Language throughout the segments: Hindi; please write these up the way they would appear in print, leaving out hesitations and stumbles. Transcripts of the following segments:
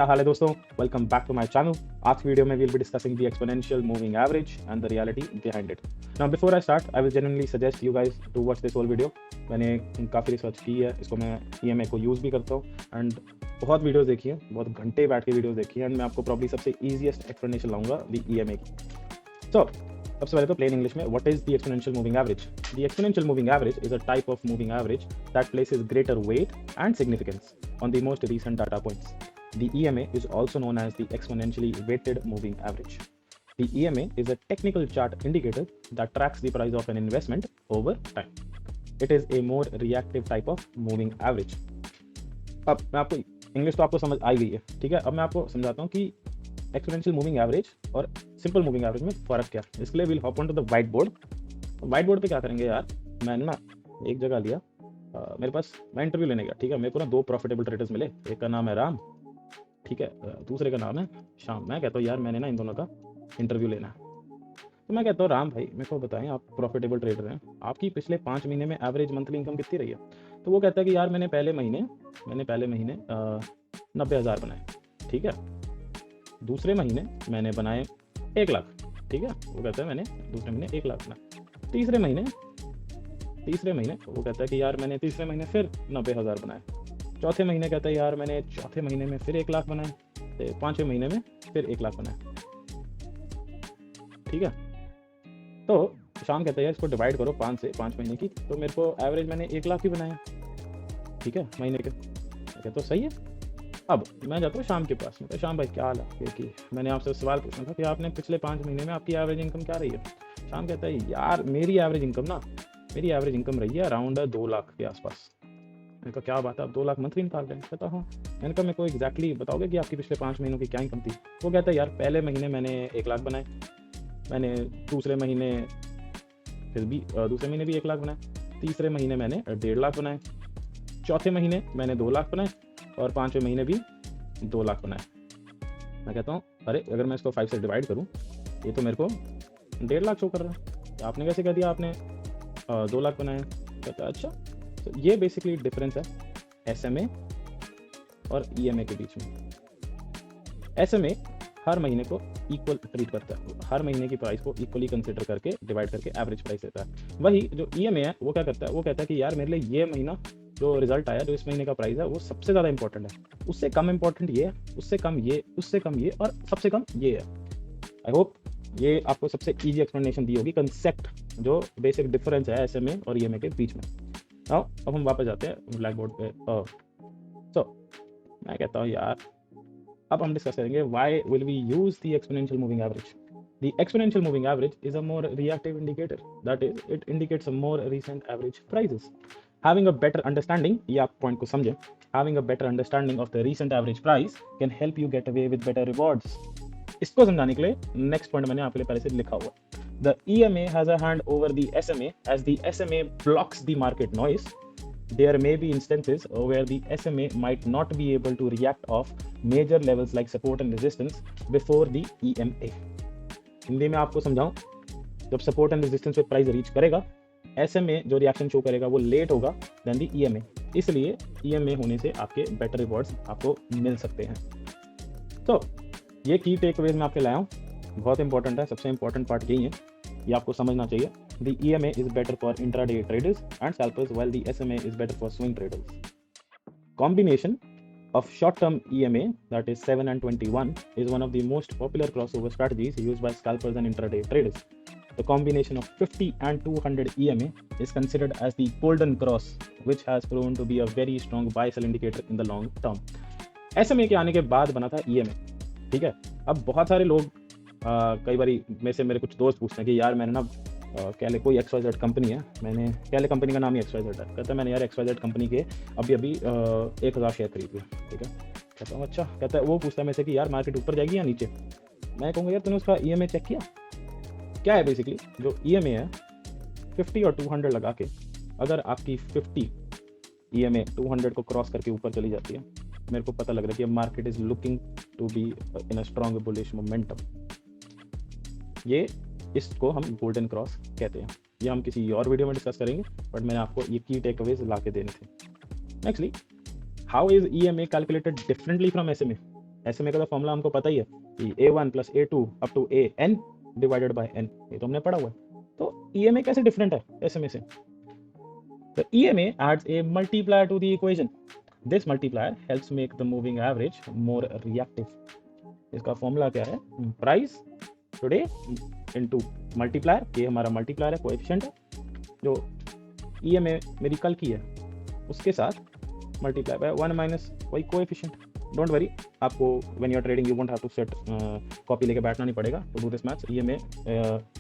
क्या हाल है दोस्तों, welcome back to my channel. आज की वीडियो में we'll be discussing the exponential moving average and the reality behind it. Now before I start, I will genuinely suggest you guys to watch this whole video. मैंने काफ़ी रिसर्च की है, इसको मैं EMA को यूज़ भी करता हूँ एंड बहुत वीडियोस देखी हैं, बहुत घंटे बैठ के वीडियोस देखी हैं एंड मैं आपको प्रॉब्ली सबसे ईजीएस्ट एक्सप्लेनेशन लाऊंगा दी EMA की। So, सबसे पहले तो प्लेन इंग्लिश में what is the exponential moving average? The exponential moving average is a type of moving average that places greater weight and significance on the most recent data points. The EMA is also known as the exponentially weighted moving average. The EMA is a technical chart indicator that tracks the price of an investment over time. It is a more reactive type of moving average. अब मैं आपको इंग्लिश तो आपको समझ आ गई है, ठीक है. अब मैं आपको समझाता हूँ कि एक्सपोनेंशियल मूविंग एवरेज और सिंपल मूविंग एवरेज में फ़र्क क्या है. इसके लिए will hop on to the white board. White board पे क्या करेंगे यार, मैंने ना एक जगह लिया, मेरे पास मैं इंटरव्यू लेने गया, ठीक है. मेरे को ना दो प्रॉफिटेबल ट्रेडर्स मिले, एक का नाम है राम, ठीक है, दूसरे का नाम है श्याम. मैं कहता हूँ यार मैंने ना इन दोनों का इंटरव्यू लेना है. तो मैं कहता हूँ राम भाई मेरे को बताएं, आप प्रॉफिटेबल ट्रेडर हैं, आपकी पिछले 5 महीने में एवरेज मंथली इनकम कितनी रही है? तो वो कहता है कि यार मैंने पहले महीने 90,000 बनाए, ठीक है. दूसरे महीने मैंने बनाए 1 लाख, ठीक है. वो कहता है मैंने दूसरे महीने 1 लाख बनाए. तीसरे महीने वो कहता है कि यार मैंने तीसरे महीने फिर 90,000 बनाए. चौथे महीने कहता है यार मैंने चौथे महीने में फिर 1 लाख बनाए. पाँचवें महीने में फिर 1 लाख बनाए, ठीक है. तो शाम कहता है यार इसको डिवाइड करो 5 से 5 महीने की, तो मेरे को एवरेज मैंने 1 लाख ही बनाया, ठीक है, महीने के. कहता तो सही है. अब मैं जाता हूँ शाम के पास में, तो शाम भाई क्या हाल है, कि मैंने आपसे सवाल पूछना था कि आपने पिछले 5 महीने में आपकी एवरेज इनकम क्या रही है. शाम कहता है यार मेरी एवरेज इनकम रही है अराउंड 2 लाख के आसपास. मैंने कहा क्या बात है, आप 2 लाख मंथली निकाल रहे हैं? कहता हाँ. मैंने कहा मेरे को एग्जैक्टली बताओगे कि आपकी पिछले 5 महीनों की क्या इनकम थी? वो कहता है यार पहले महीने मैंने 1 लाख बनाए, मैंने दूसरे महीने भी 1 लाख बनाए, तीसरे महीने मैंने 1.5 लाख बनाए, चौथे महीने मैंने 2 लाख बनाए और 5वें महीने भी 2 लाख बनाए. मैं कहता हूँ अरे अगर मैं इसको 5 से डिवाइड करूँ ये तो मेरे को 1.5 लाख शो कर रहा है, आपने कैसे कह दिया आपने 2 लाख बनाए? कहता है अच्छा. तो ये बेसिकली डिफरेंस है SMA और EMA के बीच में. SMA हर महीने को इक्वल ट्रीट करता है, हर महीने की प्राइस को इक्वली कंसिडर करके डिवाइड करके एवरेज प्राइस देता है. वही जो EMA है वो क्या करता है, वो कहता है कि यार मेरे लिए ये महीना जो रिजल्ट आया, जो इस महीने का प्राइस है वो सबसे ज़्यादा इंपॉर्टेंट है, उससे कम इंपॉर्टेंट ये है, उससे कम ये और सबसे कम ये है. आई होप ये आपको सबसे ईजी एक्सप्लेनेशन दी होगी, कंसेप्ट जो बेसिक डिफरेंस है SMA और EMA के बीच में. अब हम वापस जाते हैं ब्लैक बोर्ड पे. सो मैं कहता हूँ यार अब हम डिस्कस करेंगे why will we use the exponential moving average. The exponential moving average is a more reactive indicator, that is it indicates a more recent average prices. Having a better understanding, ये आप पॉइंट को समझें, having a better understanding of the recent average price can help you get away with better rewards. इसको समझाने के लिए नेक्स्ट पॉइंट मैंने आपके लिए पहले से लिखा हुआ. The EMA has a hand over the SMA as the SMA blocks the market noise. There may be instances where the SMA might not be able to react off major levels like support and resistance before the EMA. Hindi में आपको समझाऊं, जब सपोर्ट एंड रेजिस्टेंस पे प्राइस रीच करेगा, SMA जो रिएक्शन शो करेगा वो लेट होगा देन दी EMA. इसलिए EMA होने से आपके बेटर रिवॉर्ड्स आपको मिल सकते हैं. तो ये की टेकअवेज मैं आपके लाया हूँ, बहुत इंपॉर्टेंट है, सबसे इंपॉर्टेंट पार्ट यही है, ये आपको समझना चाहिए. The EMA is better for intraday traders and scalpers while the SMA is better for swing traders. Combination of short-term EMA, that is 7 and 21, is one of the most popular crossover strategies used by scalpers and intraday traders. The combination of 50 and 200 EMA is considered as the golden cross, which has proven to be a very strong buy-sell indicator in the long term. SMA के आने के बाद बना था EMA, ठीक है. अब बहुत सारे लोग कई बार में से मेरे कुछ दोस्त पूछते हैं कि यार मैंने ना कहले कोई XYZ कंपनी है, मैंने कहले कंपनी का नाम ही XYZ है. कहता है मैंने यार XYZ कंपनी के अभी 1,000 शेयर खरीद लिए, ठीक है. कहता हूँ अच्छा. कहता है वो पूछता है मेरे से कि यार मार्केट ऊपर जाएगी या नीचे. मैं कहूँगा यार तूने उसका EMA चेक किया क्या है. बेसिकली जो EMA है 50 और 200 लगा के, अगर आपकी 50 EMA 200 को क्रॉस करके ऊपर चली जाती है, मेरे को पता लग रहा है कि market is looking to be in a strong bullish momentum. ये इसको हम गोल्डन क्रॉस कहते हैं. ये हम किसी और वीडियो में डिस्कस करेंगे, बट मैंने आपको ये की टेकअवेज ला के देने थे. Nextly, how is EMA calculated differently from SMA? SMA का तो फॉर्मूला हमको पता ही है कि A1 + A2 up to AN divided by N, ये तो हमने पढ़ा हुआ है। तो EMA कैसे डिफरेंट है SMA से? The EMA adds a multiplier to the equation. This multiplier helps make the moving average more reactive. इसका फॉर्मूला क्या है? प्राइस टुडे इनटू मल्टीप्लायर, ये हमारा मल्टीप्लायर है, कोएफिशिएंट है, जो EMA मेरी कल की है उसके साथ मल्टीप्लाई बाय 1 माइनस वही कोएफिशिएंट। डोंट वरी, आपको when you are trading you won't have to set copy लेके बैठना नहीं पड़ेगा to do this maths. EMA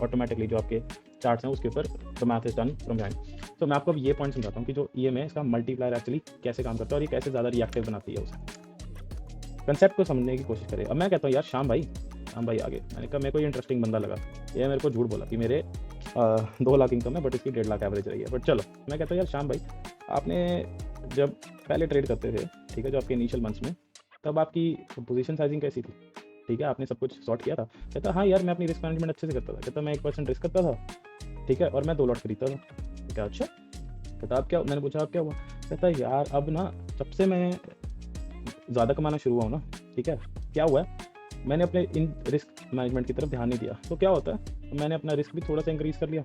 automatically जो आपके चार्ट्स हैं उसके ऊपर the math is done from behind. तो मैं आपको अब ये पॉइंट समझाता हूँ कि जो EMA है इसका मल्टीप्लायर एक्चुअली कैसे काम करता है और ये कैसे ज़्यादा रिएक्टिव बनाती है उसे। कंसेप्ट को समझने की कोशिश करें। अब मैं कहता हूँ यार श्याम भाई आ गए, मैंने कहा मेरे को ये इंटरेस्टिंग बंदा लगा, ये मेरे को झूठ बोला कि मेरे 2 लाख इनकम है बट इसकी 1.5 लाख एवरेज रही है। बट चलो मैं कहता हूँ यार श्याम भाई, आपने जब पहले ट्रेड करते थे, ठीक है, जो आपके इनिशियल मंथ्स में, तब आपकी पोजीशन साइजिंग कैसी थी? ठीक है, आपने सब कुछ सॉर्ट किया था? कहता हाँ यार मैं अपनी रिस्क मैनेजमेंट अच्छे से करता था। कहता मैं 1% रिस्क करता था, ठीक है, और मैं 2 लॉट खरीदता था। क्या अच्छा? कहता अब क्या? मैंने पूछा अब क्या हुआ? कहता यार अब ना जब से मैं ज़्यादा कमाना शुरू हुआ हूँ ना, ठीक है, क्या हुआ है, मैंने अपने इन रिस्क मैनेजमेंट की तरफ ध्यान नहीं दिया। तो क्या होता है, मैंने अपना रिस्क भी थोड़ा सा इंक्रीज़ कर लिया,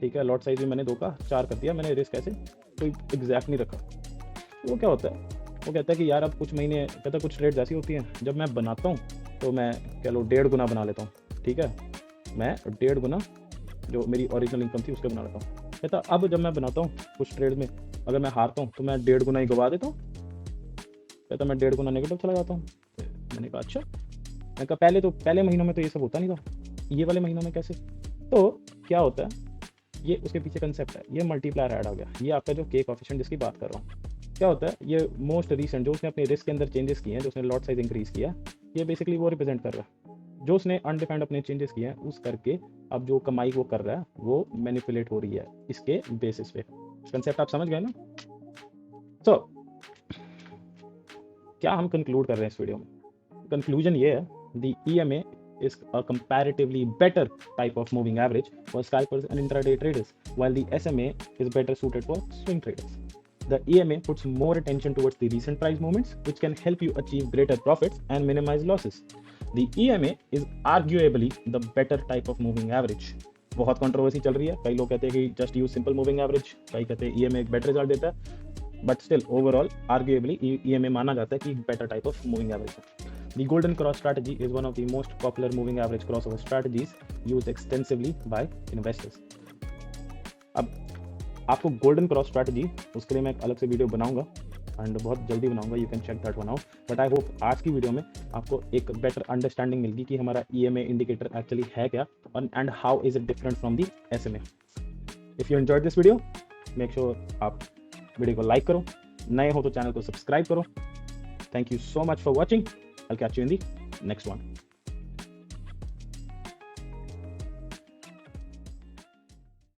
ठीक है, लॉट साइज भी मैंने 2 का 4 कर दिया, मैंने रिस्क ऐसे कोई एग्जैक्ट नहीं रखा। वो क्या होता है, वो कहता है कि यार अब कुछ महीने, कहता कुछ ट्रेड्स ऐसी होती हैं जब मैं बनाता हूँ तो मैं कह लो 1.5 गुना बना लेता हूँ, ठीक है, मैं 1.5 गुना जो मेरी ओरिजिनल इनकम थी उसके बना लेता हूँ। कहता अब जब मैं बनाता हूँ कुछ ट्रेड में अगर मैं हारता हूँ तो मैं 1.5 गुना ही गवा देता हूँ। कहता मैं 1.5 गुना नेगेटिव चला जाता हूँ। मैंने कहा अच्छा। मैंने कहा पहले महीनों में तो ये सब होता नहीं था, ये वाले महीनों में कैसे? तो क्या होता है, ये उसके पीछे कंसेप्ट है, ये मल्टीप्लायर ऐड हो गया। ये आपका जो के कोएफिशिएंट जिसकी बात कर रहा हूँ, क्या होता है, ये मोस्ट रिसेंट जो उसने अपने रिस्क के अंदर चेंजेस किए हैं, जो उसने लॉट साइज इंक्रीज किया, ये बेसिकली वो रिप्रेजेंट कर रहा है। जो उसने अनडिफाइंड अपने चेंजेस किए हैं उस करके अब जो कमाई वो कर रहा है वो मैनिपुलेट हो रही है इसके बेसिस पे। कंसेप्ट आप समझ गए ना? तो क्या हम कंक्लूड कर रहे हैं इस वीडियो में? कंक्लूजन ये है, the EMA is a comparatively better type of moving average for scalpers and intraday traders, while the SMA is better suited for swing traders. The EMA puts more attention towards the recent price movements, which can help you achieve greater profits and minimize losses. The EMA is arguably the better type of moving average. बहुत कंट्रोवर्सी चल रही है, कई लोग कहते हैं कि just use simple moving average, कई कहते हैं EMA एक बेटर रिजल्ट देता है, but still overall arguably EMA माना जाता है कि better type of moving average है। The Golden Cross strategy is one of the most popular moving average crossover strategies used extensively by investors. अब आपको गोल्डन क्रॉस स्ट्रैटेजी, उसके लिए मैं एक अलग से वीडियो बनाऊंगा एंड बहुत जल्दी बनाऊंगा, you can check that one out. But I hope आज की वीडियो में आपको एक बेटर अंडरस्टैंडिंग मिलेगी कि हमारा EMA इंडिकेटर एक्चुअली है क्या and how is it different from the SMA। If you enjoyed this video, make sure आप वीडियो को लाइक करो, नए हो तो चैनल को सब्सक्राइब करो। Thank you so much for watching. I'll catch you in the next one.